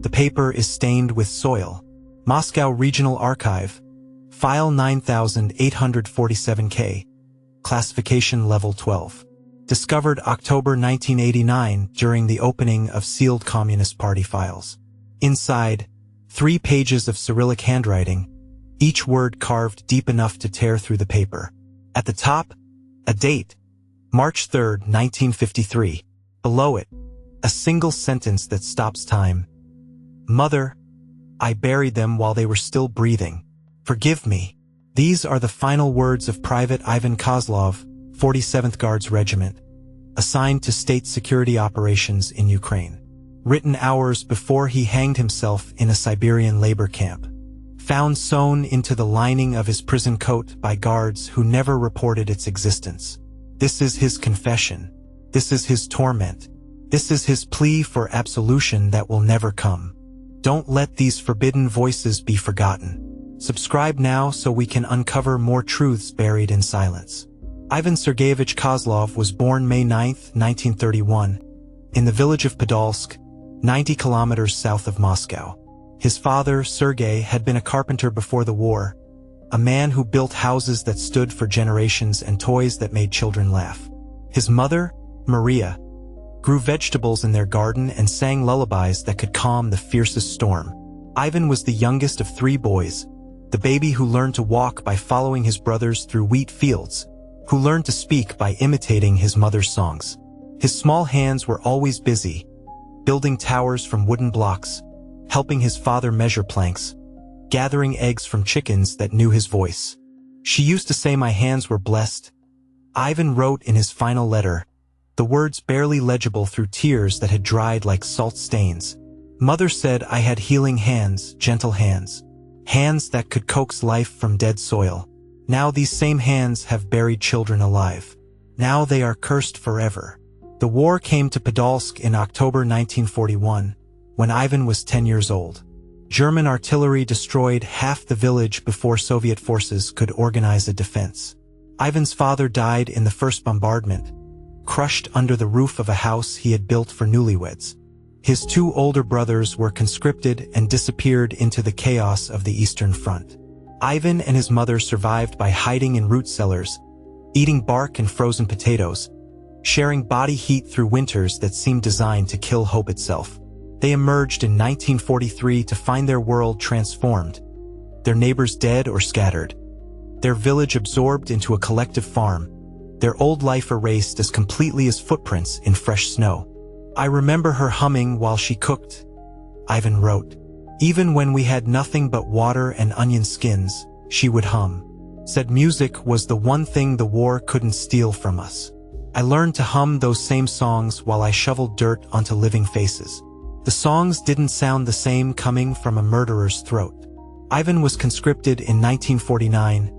The paper is stained with soil. Moscow Regional Archive, File 9847K, Classification Level 12. Discovered October 1989 during the opening of sealed Communist Party files. Inside, 3 pages of Cyrillic handwriting, each word carved deep enough to tear through the paper. At the top, a date, March 3, 1953. Below it, a single sentence that stops time. Mother, I buried them while they were still breathing. Forgive me. These are the final words of Private Ivan Kozlov, 47th Guards Regiment, assigned to state security operations in Ukraine. Written hours before he hanged himself in a Siberian labor camp. Found sewn into the lining of his prison coat by guards who never reported its existence. This is his confession. This is his torment. This is his plea for absolution that will never come. Don't let these forbidden voices be forgotten. Subscribe now so we can uncover more truths buried in silence. Ivan Sergeyevich Kozlov was born May 9, 1931, in the village of Podolsk, 90 kilometers south of Moscow. His father, Sergei, had been a carpenter before the war, a man who built houses that stood for generations and toys that made children laugh. His mother, Maria, grew vegetables in their garden and sang lullabies that could calm the fiercest storm. Ivan was the youngest of 3 boys, the baby who learned to walk by following his brothers through wheat fields, who learned to speak by imitating his mother's songs. His small hands were always busy, building towers from wooden blocks, helping his father measure planks, gathering eggs from chickens that knew his voice. She used to say my hands were blessed. Ivan wrote in his final letter, the words barely legible through tears that had dried like salt stains. Mother said I had healing hands, gentle hands, hands that could coax life from dead soil. Now these same hands have buried children alive. Now they are cursed forever. The war came to Podolsk in October 1941, when Ivan was 10 years old. German artillery destroyed half the village before Soviet forces could organize a defense. Ivan's father died in the first bombardment, crushed under the roof of a house he had built for newlyweds. His 2 older brothers were conscripted and disappeared into the chaos of the Eastern Front. Ivan and his mother survived by hiding in root cellars, eating bark and frozen potatoes, sharing body heat through winters that seemed designed to kill hope itself. They emerged in 1943 to find their world transformed, their neighbors dead or scattered, their village absorbed into a collective farm, their old life erased as completely as footprints in fresh snow. I remember her humming while she cooked, Ivan wrote. Even when we had nothing but water and onion skins, she would hum. Said music was the one thing the war couldn't steal from us. I learned to hum those same songs while I shoveled dirt onto living faces. The songs didn't sound the same coming from a murderer's throat. Ivan was conscripted in 1949,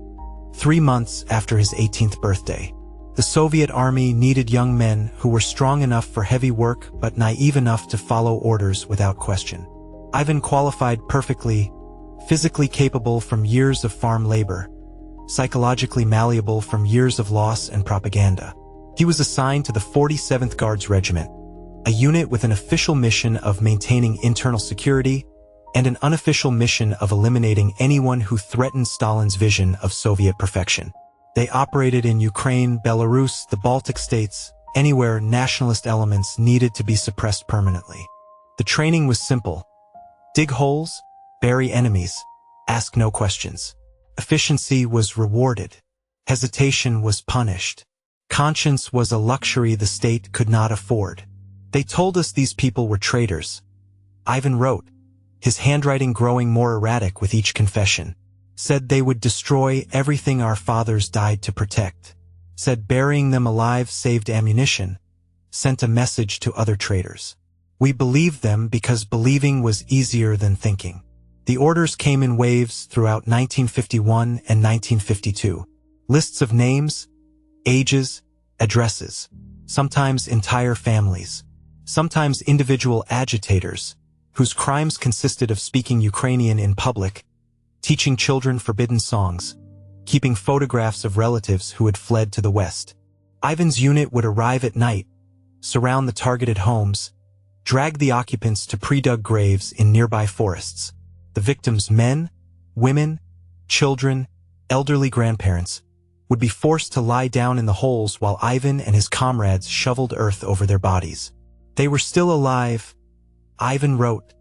3 months after his 18th birthday. The Soviet army needed young men who were strong enough for heavy work but naive enough to follow orders without question. Ivan qualified perfectly, physically capable from years of farm labor, psychologically malleable from years of loss and propaganda. He was assigned to the 47th Guards Regiment, a unit with an official mission of maintaining internal security and an unofficial mission of eliminating anyone who threatened Stalin's vision of Soviet perfection. They operated in Ukraine, Belarus, the Baltic states, anywhere nationalist elements needed to be suppressed permanently. The training was simple. Dig holes, bury enemies, ask no questions. Efficiency was rewarded. Hesitation was punished. Conscience was a luxury the state could not afford. They told us these people were traitors. Ivan wrote, his handwriting growing more erratic with each confession. Said they would destroy everything our fathers died to protect. Said burying them alive saved ammunition. Sent a message to other traitors. We believed them because believing was easier than thinking. The orders came in waves throughout 1951 and 1952. Lists of names, ages, addresses, sometimes entire families, sometimes individual agitators, whose crimes consisted of speaking Ukrainian in public, teaching children forbidden songs, keeping photographs of relatives who had fled to the West. Ivan's unit would arrive at night, surround the targeted homes, dragged the occupants to pre-dug graves in nearby forests. The victims, men, women, children, elderly grandparents, would be forced to lie down in the holes while Ivan and his comrades shoveled earth over their bodies. They were still alive, Ivan wrote,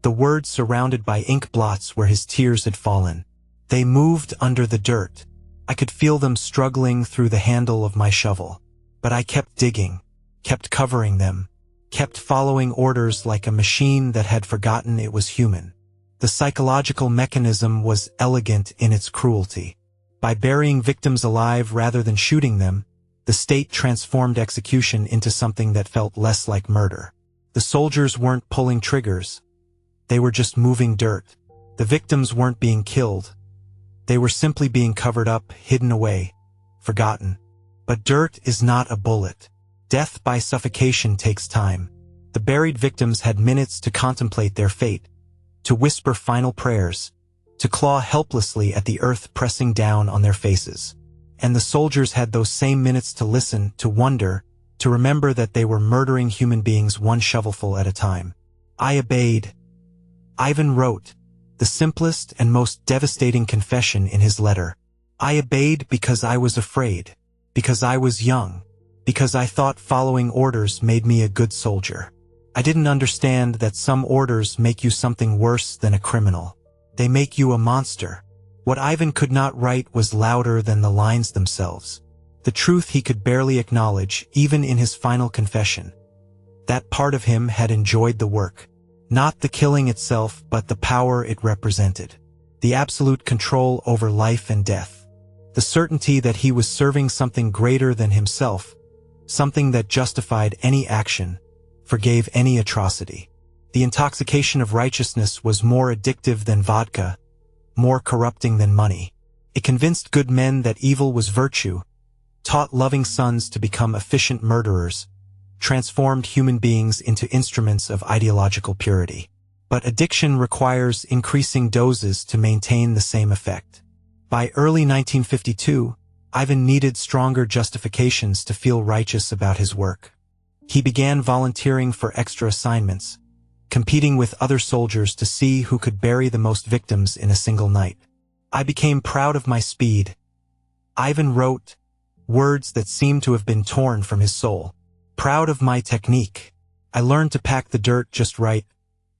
the words surrounded by ink blots where his tears had fallen. They moved under the dirt. I could feel them struggling through the handle of my shovel. But I kept digging, kept covering them, kept following orders like a machine that had forgotten it was human. The psychological mechanism was elegant in its cruelty. By burying victims alive rather than shooting them, the state transformed execution into something that felt less like murder. The soldiers weren't pulling triggers. They were just moving dirt. The victims weren't being killed. They were simply being covered up, hidden away, forgotten. But dirt is not a bullet. Death by suffocation takes time. The buried victims had minutes to contemplate their fate, to whisper final prayers, to claw helplessly at the earth pressing down on their faces. And the soldiers had those same minutes to listen, to wonder, to remember that they were murdering human beings one shovelful at a time. I obeyed. Ivan wrote, the simplest and most devastating confession in his letter. I obeyed because I was afraid, because I was young, because I thought following orders made me a good soldier. I didn't understand that some orders make you something worse than a criminal. They make you a monster. What Ivan could not write was louder than the lines themselves. The truth he could barely acknowledge, even in his final confession. That part of him had enjoyed the work. Not the killing itself, but the power it represented. The absolute control over life and death. The certainty that he was serving something greater than himself. Something that justified any action, forgave any atrocity. The intoxication of righteousness was more addictive than vodka, more corrupting than money. It convinced good men that evil was virtue, taught loving sons to become efficient murderers, transformed human beings into instruments of ideological purity. But addiction requires increasing doses to maintain the same effect. By early 1952, Ivan needed stronger justifications to feel righteous about his work. He began volunteering for extra assignments, competing with other soldiers to see who could bury the most victims in a single night. I became proud of my speed. Ivan wrote, words that seemed to have been torn from his soul. Proud of my technique. I learned to pack the dirt just right,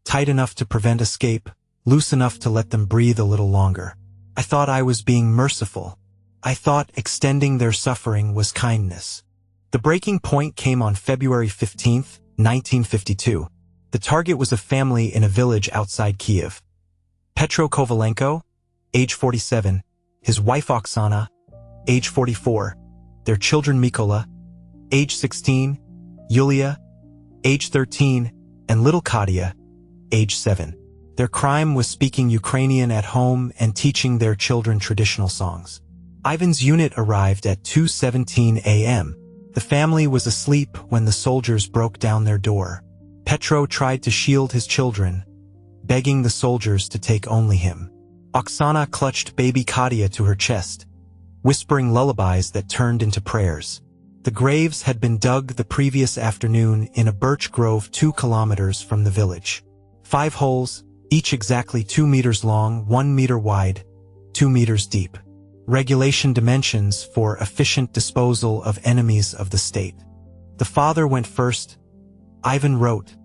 tight enough to prevent escape, loose enough to let them breathe a little longer. I thought I was being merciful. I thought extending their suffering was kindness. The breaking point came on February 15, 1952. The target was a family in a village outside Kiev. Petro Kovalenko, age 47, his wife Oksana, age 44, their children Mykola, age 16, Yulia, age 13, and little Katya, age 7. Their crime was speaking Ukrainian at home and teaching their children traditional songs. Ivan's unit arrived at 2:17 a.m. The family was asleep when the soldiers broke down their door. Petro tried to shield his children, begging the soldiers to take only him. Oksana clutched baby Katya to her chest, whispering lullabies that turned into prayers. The graves had been dug the previous afternoon in a birch grove 2 kilometers from the village. 5 holes, each exactly 2 meters long, 1 meter wide, 2 meters deep. Regulation dimensions for efficient disposal of enemies of the state. The father went first, Ivan wrote,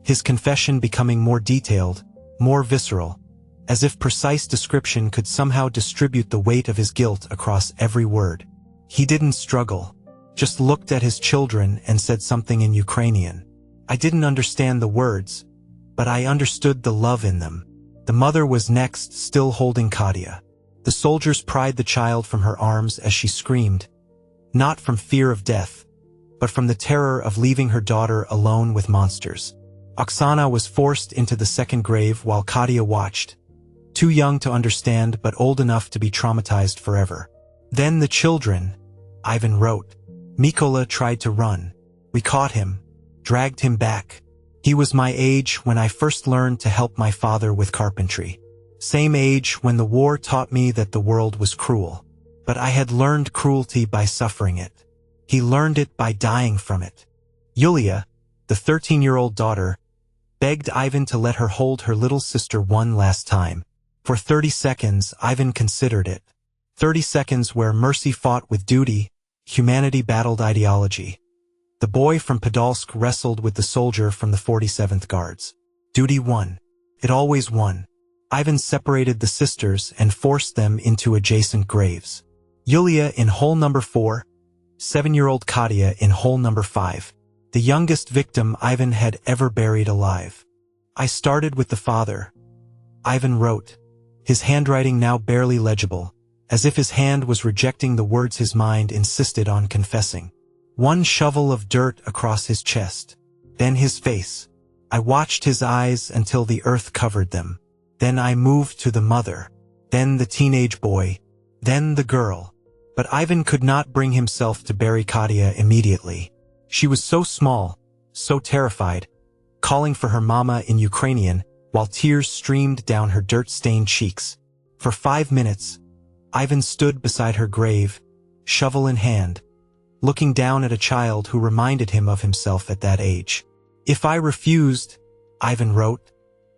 his confession becoming more detailed, more visceral, as if precise description could somehow distribute the weight of his guilt across every word. He didn't struggle, just looked at his children and said something in Ukrainian. I didn't understand the words, but I understood the love in them. The mother was next, still holding Katya. The soldiers pried the child from her arms as she screamed, not from fear of death, but from the terror of leaving her daughter alone with monsters. Oksana was forced into the second grave while Katya watched, too young to understand but old enough to be traumatized forever. Then the children, Ivan wrote. Mykola tried to run. We caught him, dragged him back. He was my age when I first learned to help my father with carpentry. Same age when the war taught me that the world was cruel. But I had learned cruelty by suffering it. He learned it by dying from it. Yulia, the 13-year-old daughter, begged Ivan to let her hold her little sister one last time. For 30 seconds, Ivan considered it. 30 seconds where mercy fought with duty, humanity battled ideology. The boy from Podolsk wrestled with the soldier from the 47th Guards. Duty won. It always won. Ivan separated the sisters and forced them into adjacent graves. Yulia in hole number 4, 7-year-old Katya in hole number 5. The youngest victim Ivan had ever buried alive. I started with the father. Ivan wrote, his handwriting now barely legible, as if his hand was rejecting the words his mind insisted on confessing. One shovel of dirt across his chest. Then his face. I watched his eyes until the earth covered them. Then I moved to the mother. Then the teenage boy. Then the girl. But Ivan could not bring himself to bury Katya immediately. She was so small, so terrified, calling for her mama in Ukrainian, while tears streamed down her dirt-stained cheeks. For 5 minutes, Ivan stood beside her grave, shovel in hand, looking down at a child who reminded him of himself at that age. If I refused, Ivan wrote,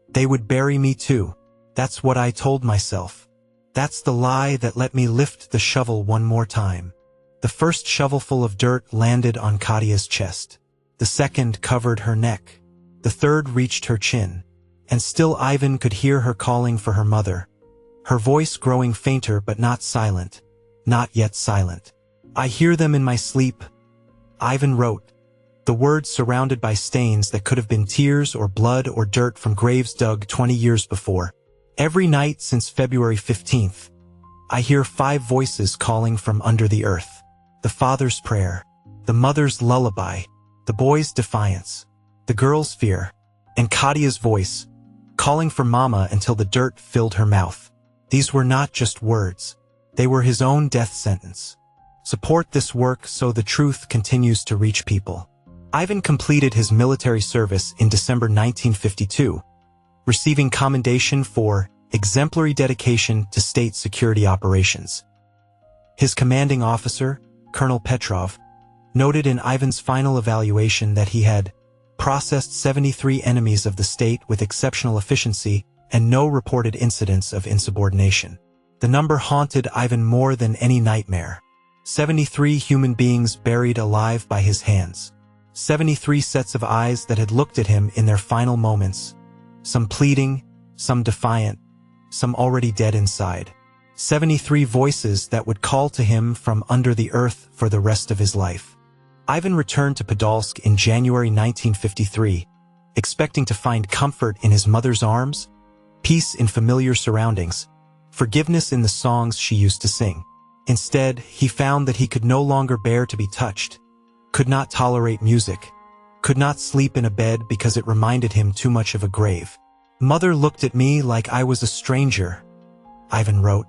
they would bury me too. That's what I told myself. That's the lie that let me lift the shovel one more time. The first shovelful of dirt landed on Katya's chest. The second covered her neck. The third reached her chin. And still Ivan could hear her calling for her mother. Her voice growing fainter but not silent. Not yet silent. I hear them in my sleep. Ivan wrote. The words surrounded by stains that could have been tears or blood or dirt from graves dug 20 years before. Every night since February 15th, I hear 5 voices calling from under the earth. The father's prayer, the mother's lullaby, the boy's defiance, the girl's fear, and Katya's voice, calling for mama until the dirt filled her mouth. These were not just words. They were his own death sentence. Support this work so the truth continues to reach people. Ivan completed his military service in December 1952, receiving commendation for exemplary dedication to state security operations. His commanding officer, Colonel Petrov, noted in Ivan's final evaluation that he had processed 73 enemies of the state with exceptional efficiency and no reported incidents of insubordination. The number haunted Ivan more than any nightmare. 73 human beings buried alive by his hands. 73 sets of eyes that had looked at him in their final moments, some pleading, some defiant, some already dead inside. 73 voices that would call to him from under the earth for the rest of his life. Ivan returned to Podolsk in January 1953, expecting to find comfort in his mother's arms, peace in familiar surroundings, forgiveness in the songs she used to sing. Instead, he found that he could no longer bear to be touched, could not tolerate music, could not sleep in a bed because it reminded him too much of a grave. Mother looked at me like I was a stranger, Ivan wrote.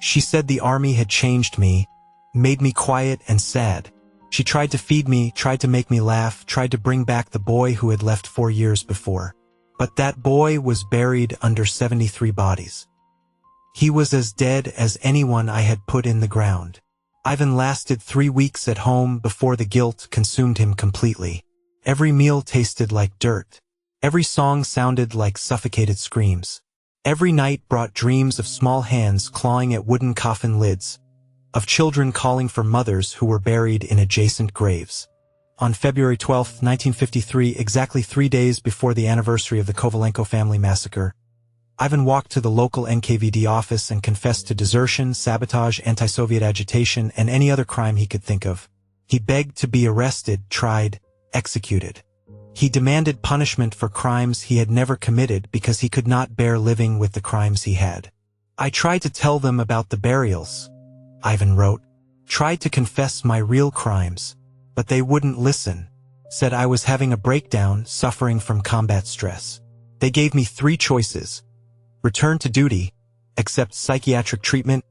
She said the army had changed me, made me quiet and sad. She tried to feed me, tried to make me laugh, tried to bring back the boy who had left 4 years before. But that boy was buried under 73 bodies. He was as dead as anyone I had put in the ground. Ivan lasted 3 weeks at home before the guilt consumed him completely. Every meal tasted like dirt. Every song sounded like suffocated screams. Every night brought dreams of small hands clawing at wooden coffin lids, of children calling for mothers who were buried in adjacent graves. On February 12, 1953, exactly 3 days before the anniversary of the Kovalenko family massacre, Ivan walked to the local NKVD office and confessed to desertion, sabotage, anti-Soviet agitation, and any other crime he could think of. He begged to be arrested, tried, executed. He demanded punishment for crimes he had never committed because he could not bear living with the crimes he had. I tried to tell them about the burials, Ivan wrote, tried to confess my real crimes, but they wouldn't listen, said I was having a breakdown, suffering from combat stress. They gave me 3 choices: return to duty, accept psychiatric treatment,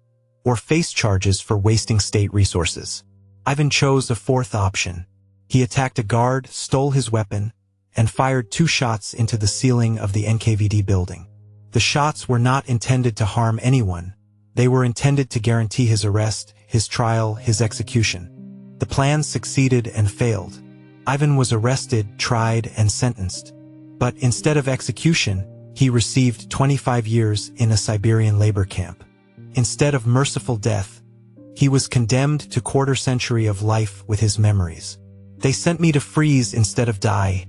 or face charges for wasting state resources. Ivan chose a 4th option. He attacked a guard, stole his weapon, and fired 2 shots into the ceiling of the NKVD building. The shots were not intended to harm anyone. They were intended to guarantee his arrest, his trial, his execution. The plan succeeded and failed. Ivan was arrested, tried, and sentenced. But instead of execution, he received 25 years in a Siberian labor camp. Instead of merciful death, he was condemned to quarter-century of life with his memories. They sent me to freeze instead of die,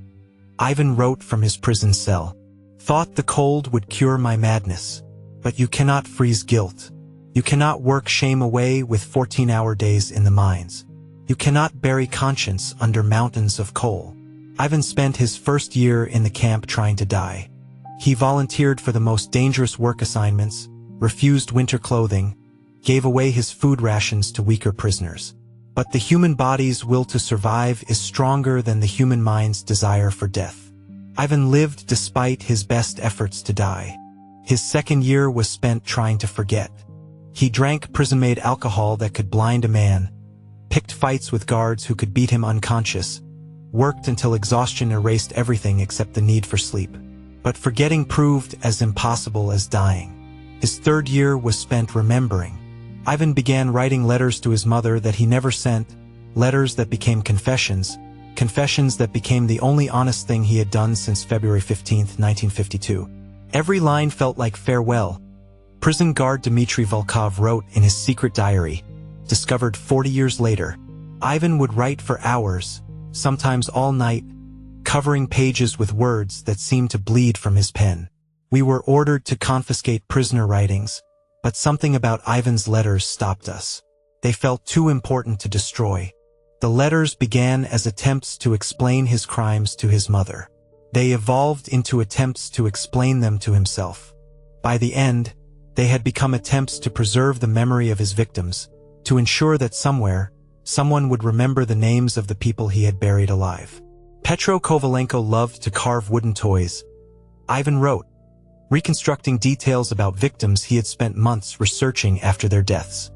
Ivan wrote from his prison cell. Thought the cold would cure my madness. But you cannot freeze guilt. You cannot work shame away with 14-hour days in the mines. You cannot bury conscience under mountains of coal. Ivan spent his first year in the camp trying to die. He volunteered for the most dangerous work assignments, refused winter clothing, gave away his food rations to weaker prisoners. But the human body's will to survive is stronger than the human mind's desire for death. Ivan lived despite his best efforts to die. His second year was spent trying to forget. He drank prison-made alcohol that could blind a man, picked fights with guards who could beat him unconscious, worked until exhaustion erased everything except the need for sleep. But forgetting proved as impossible as dying. His third year was spent remembering. Ivan began writing letters to his mother that he never sent, letters that became confessions, confessions that became the only honest thing he had done since February 15, 1952. Every line felt like farewell. Prison guard Dmitry Volkov wrote in his secret diary, discovered 40 years later. Ivan would write for hours, sometimes all night, covering pages with words that seemed to bleed from his pen. We were ordered to confiscate prisoner writings, but something about Ivan's letters stopped us. They felt too important to destroy. The letters began as attempts to explain his crimes to his mother. They evolved into attempts to explain them to himself. By the end, they had become attempts to preserve the memory of his victims, to ensure that somewhere, someone would remember the names of the people he had buried alive. Petro Kovalenko loved to carve wooden toys. Ivan wrote, reconstructing details about victims he had spent months researching after their deaths.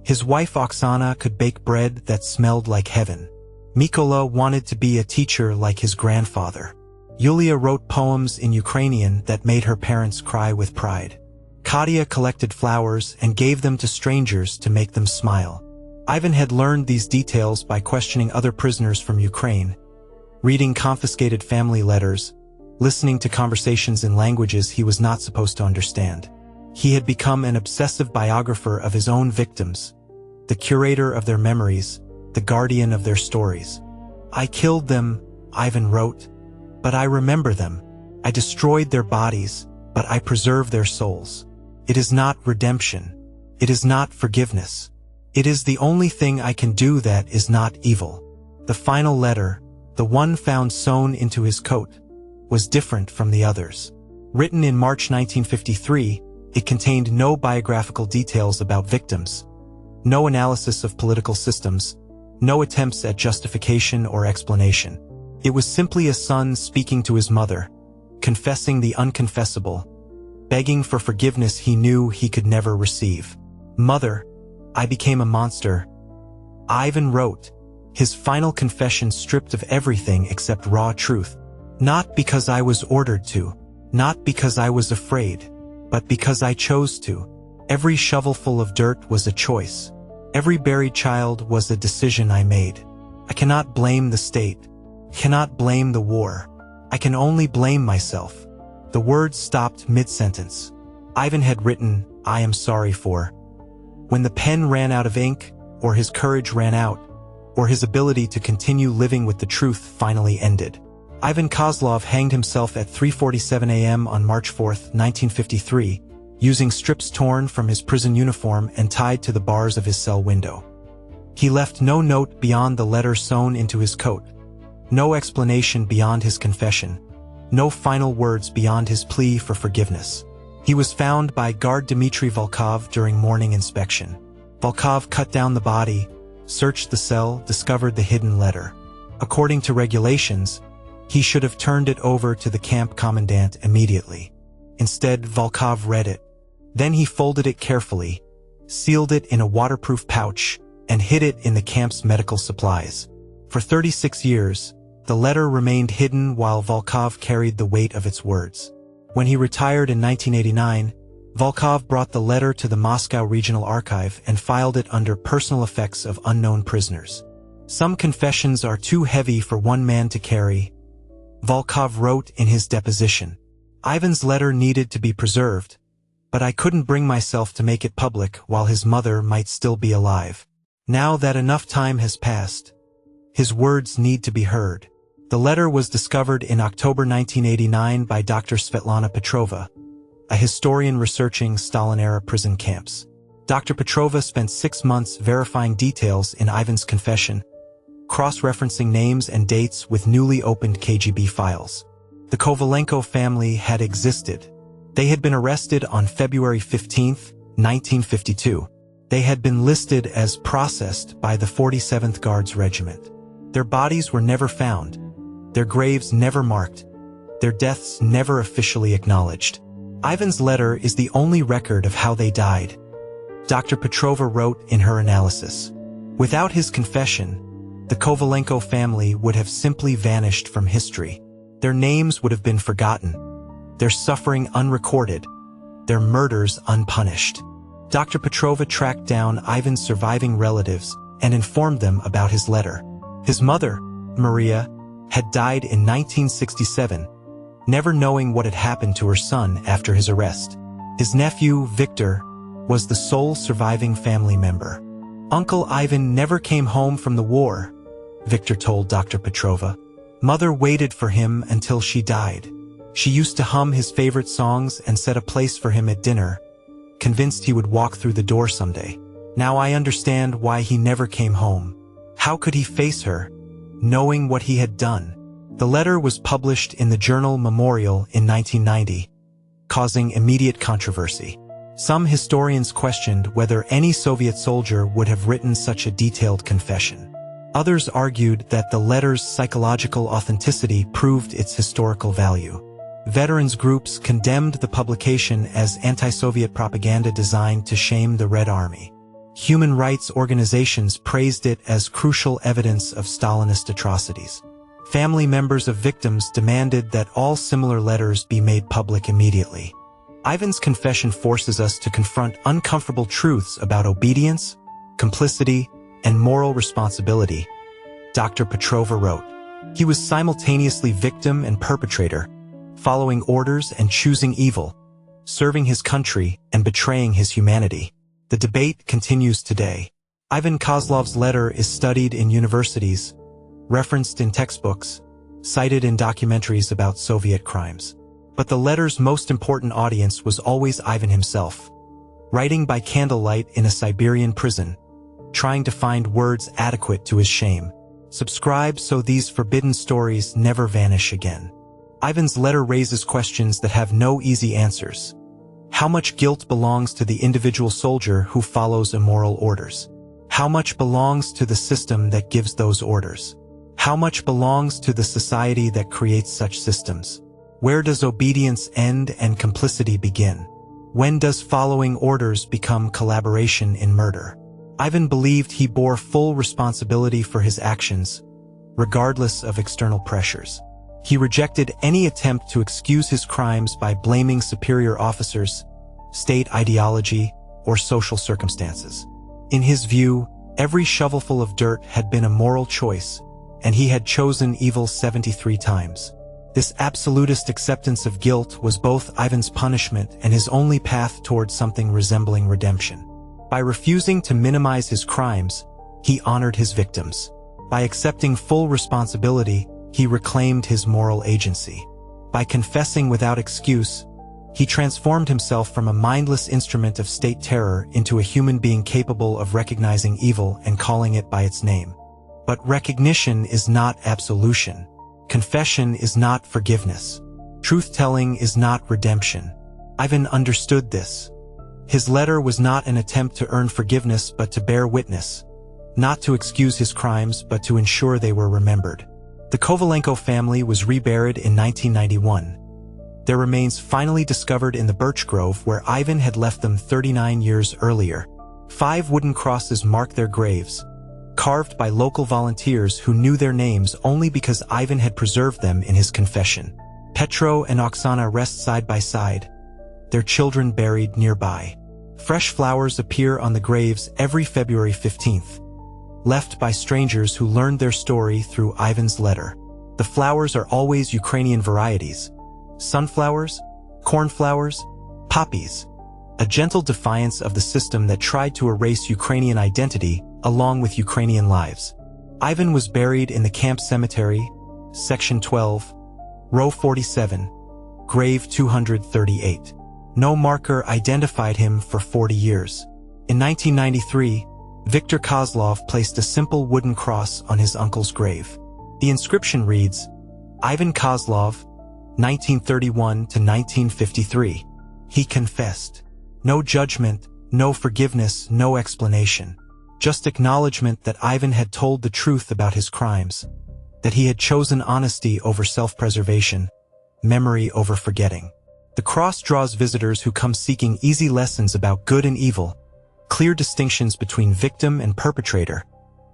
His wife Oksana could bake bread that smelled like heaven. Mykola wanted to be a teacher like his grandfather. Yulia wrote poems in Ukrainian that made her parents cry with pride. Katya collected flowers and gave them to strangers to make them smile. Ivan had learned these details by questioning other prisoners from Ukraine, reading confiscated family letters, listening to conversations in languages he was not supposed to understand. He had become an obsessive biographer of his own victims, the curator of their memories, the guardian of their stories. I killed them, Ivan wrote, but I remember them. I destroyed their bodies, but I preserve their souls. It is not redemption. It is not forgiveness. It is the only thing I can do that is not evil. The final letter, the one found sewn into his coat, was different from the others. Written in March 1953, it contained no biographical details about victims, no analysis of political systems, no attempts at justification or explanation. It was simply a son speaking to his mother, confessing the unconfessable, begging for forgiveness he knew he could never receive. Mother, I became a monster. Ivan wrote, his final confession stripped of everything except raw truth. Not because I was ordered to, not because I was afraid, but because I chose to. Every shovelful of dirt was a choice. Every buried child was a decision I made. I cannot blame the state, cannot blame the war. I can only blame myself. The words stopped mid-sentence. Ivan had written, I am sorry for. When the pen ran out of ink, or his courage ran out, or his ability to continue living with the truth finally ended. Ivan Kozlov hanged himself at 3:47 a.m. on March 4, 1953, using strips torn from his prison uniform and tied to the bars of his cell window. He left no note beyond the letter sewn into his coat, no explanation beyond his confession, no final words beyond his plea for forgiveness. He was found by guard Dmitry Volkov during morning inspection. Volkov cut down the body, searched the cell, discovered the hidden letter. According to regulations, he should have turned it over to the camp commandant immediately. Instead, Volkov read it. Then he folded it carefully, sealed it in a waterproof pouch, and hid it in the camp's medical supplies. For 36 years, the letter remained hidden while Volkov carried the weight of its words. When he retired in 1989, Volkov brought the letter to the Moscow Regional Archive and filed it under personal effects of unknown prisoners. Some confessions are too heavy for one man to carry. Volkov wrote in his deposition. Ivan's letter needed to be preserved, but I couldn't bring myself to make it public while his mother might still be alive. Now that enough time has passed, his words need to be heard. The letter was discovered in October 1989 by Dr. Svetlana Petrova, a historian researching Stalin-era prison camps. Dr. Petrova spent 6 months verifying details in Ivan's confession, cross-referencing names and dates with newly opened KGB files. The Kovalenko family had existed. They had been arrested on February 15, 1952. They had been listed as processed by the 47th Guards Regiment. Their bodies were never found, their graves never marked, their deaths never officially acknowledged. Ivan's letter is the only record of how they died. Dr. Petrova wrote in her analysis, "Without his confession, the Kovalenko family would have simply vanished from history. Their names would have been forgotten, their suffering unrecorded, their murders unpunished." Dr. Petrova tracked down Ivan's surviving relatives and informed them about his letter. His mother, Maria, had died in 1967, never knowing what had happened to her son after his arrest. His nephew, Victor, was the sole surviving family member. "Uncle Ivan never came home from the war," Victor told Dr. Petrova. "Mother waited for him until she died. She used to hum his favorite songs and set a place for him at dinner, convinced he would walk through the door someday. Now I understand why he never came home. How could he face her, knowing what he had done?" The letter was published in the journal Memorial in 1990, causing immediate controversy. Some historians questioned whether any Soviet soldier would have written such a detailed confession. Others argued that the letter's psychological authenticity proved its historical value. Veterans groups condemned the publication as anti-Soviet propaganda designed to shame the Red Army. Human rights organizations praised it as crucial evidence of Stalinist atrocities. Family members of victims demanded that all similar letters be made public immediately. Ivan's confession forces us to confront uncomfortable truths about obedience, complicity, and moral responsibility, Dr. Petrova wrote. He was simultaneously victim and perpetrator, following orders and choosing evil, serving his country and betraying his humanity. The debate continues today. Ivan Kozlov's letter is studied in universities, referenced in textbooks, cited in documentaries about Soviet crimes. But the letter's most important audience was always Ivan himself, writing by candlelight in a Siberian prison, trying to find words adequate to his shame. Subscribe so these forbidden stories never vanish again. Ivan's letter raises questions that have no easy answers. How much guilt belongs to the individual soldier who follows immoral orders? How much belongs to the system that gives those orders? How much belongs to the society that creates such systems? Where does obedience end and complicity begin? When does following orders become collaboration in murder? Ivan believed he bore full responsibility for his actions, regardless of external pressures. He rejected any attempt to excuse his crimes by blaming superior officers, state ideology, or social circumstances. In his view, every shovelful of dirt had been a moral choice, and he had chosen evil 73 times. This absolutist acceptance of guilt was both Ivan's punishment and his only path toward something resembling redemption. By refusing to minimize his crimes, he honored his victims. By accepting full responsibility, he reclaimed his moral agency. By confessing without excuse, he transformed himself from a mindless instrument of state terror into a human being capable of recognizing evil and calling it by its name. But recognition is not absolution. Confession is not forgiveness. Truth-telling is not redemption. Ivan understood this. His letter was not an attempt to earn forgiveness but to bear witness, not to excuse his crimes but to ensure they were remembered. The Kovalenko family was reburied in 1991. Their remains finally discovered in the birch grove where Ivan had left them 39 years earlier. 5 wooden crosses mark their graves, carved by local volunteers who knew their names only because Ivan had preserved them in his confession. Petro and Oksana rest side by side, their children buried nearby. Fresh flowers appear on the graves every February 15th, left by strangers who learned their story through Ivan's letter. The flowers are always Ukrainian varieties: sunflowers, cornflowers, poppies, a gentle defiance of the system that tried to erase Ukrainian identity along with Ukrainian lives. Ivan was buried in the camp cemetery, Section 12, Row 47, Grave 238. No marker identified him for 40 years. In 1993, Viktor Kozlov placed a simple wooden cross on his uncle's grave. The inscription reads, Ivan Kozlov, 1931 to 1953. He confessed. No judgment, no forgiveness, no explanation. Just acknowledgement that Ivan had told the truth about his crimes, that he had chosen honesty over self-preservation, memory over forgetting. The cross draws visitors who come seeking easy lessons about good and evil, clear distinctions between victim and perpetrator,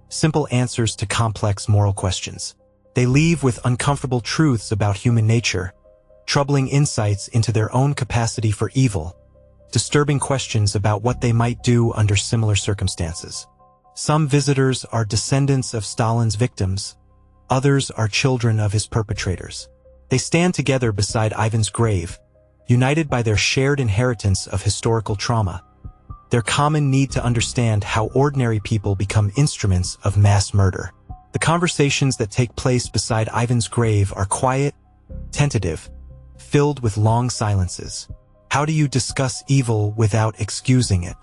simple answers to complex moral questions. They leave with uncomfortable truths about human nature, troubling insights into their own capacity for evil, disturbing questions about what they might do under similar circumstances. Some visitors are descendants of Stalin's victims, others are children of his perpetrators. They stand together beside Ivan's grave, united by their shared inheritance of historical trauma, their common need to understand how ordinary people become instruments of mass murder. The conversations that take place beside Ivan's grave are quiet, tentative, filled with long silences. How do you discuss evil without excusing it?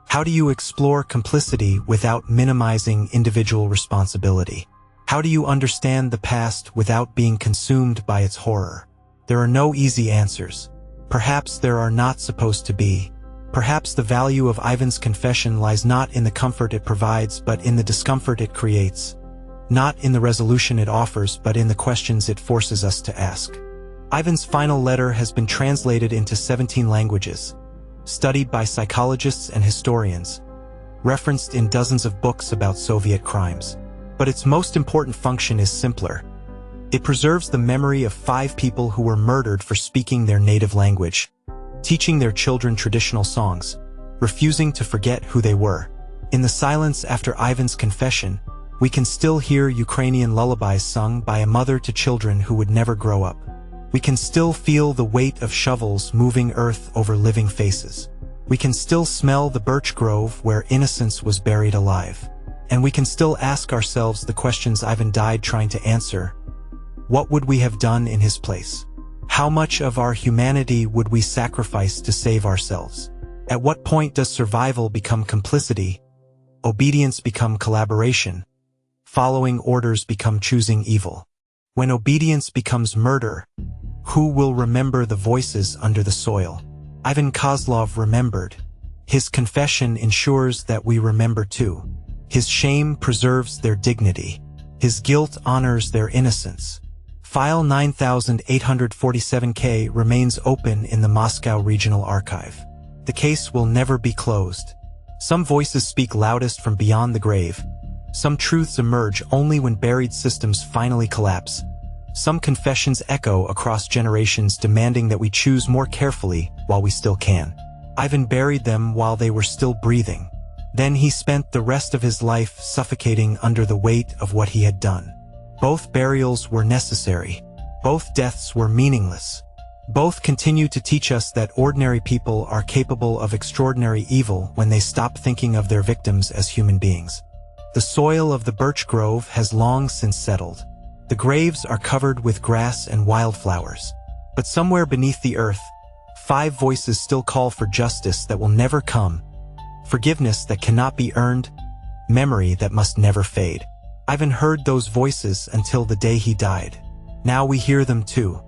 How do you explore complicity without minimizing individual responsibility? How do you understand the past without being consumed by its horror? There are no easy answers. Perhaps there are not supposed to be. Perhaps the value of Ivan's confession lies not in the comfort it provides but in the discomfort it creates. Not in the resolution it offers but in the questions it forces us to ask. Ivan's final letter has been translated into 17 languages, studied by psychologists and historians, referenced in dozens of books about Soviet crimes. But its most important function is simpler. It preserves the memory of 5 people who were murdered for speaking their native language, teaching their children traditional songs, refusing to forget who they were. In the silence after Ivan's confession, we can still hear Ukrainian lullabies sung by a mother to children who would never grow up. We can still feel the weight of shovels moving earth over living faces. We can still smell the birch grove where innocence was buried alive. And we can still ask ourselves the questions Ivan died trying to answer. What would we have done in his place? How much of our humanity would we sacrifice to save ourselves? At what point does survival become complicity, obedience become collaboration, following orders become choosing evil? When obedience becomes murder, who will remember the voices under the soil? Ivan Kozlov remembered. His confession ensures that we remember too. His shame preserves their dignity. His guilt honors their innocence. File 9847K remains open in the Moscow Regional Archive. The case will never be closed. Some voices speak loudest from beyond the grave. Some truths emerge only when buried systems finally collapse. Some confessions echo across generations demanding that we choose more carefully while we still can. Ivan buried them while they were still breathing. Then he spent the rest of his life suffocating under the weight of what he had done. Both burials were necessary. Both deaths were meaningless. Both continue to teach us that ordinary people are capable of extraordinary evil when they stop thinking of their victims as human beings. The soil of the birch grove has long since settled. The graves are covered with grass and wildflowers. But somewhere beneath the earth, 5 voices still call for justice that will never come, forgiveness that cannot be earned, memory that must never fade. Ivan heard those voices until the day he died. Now we hear them too.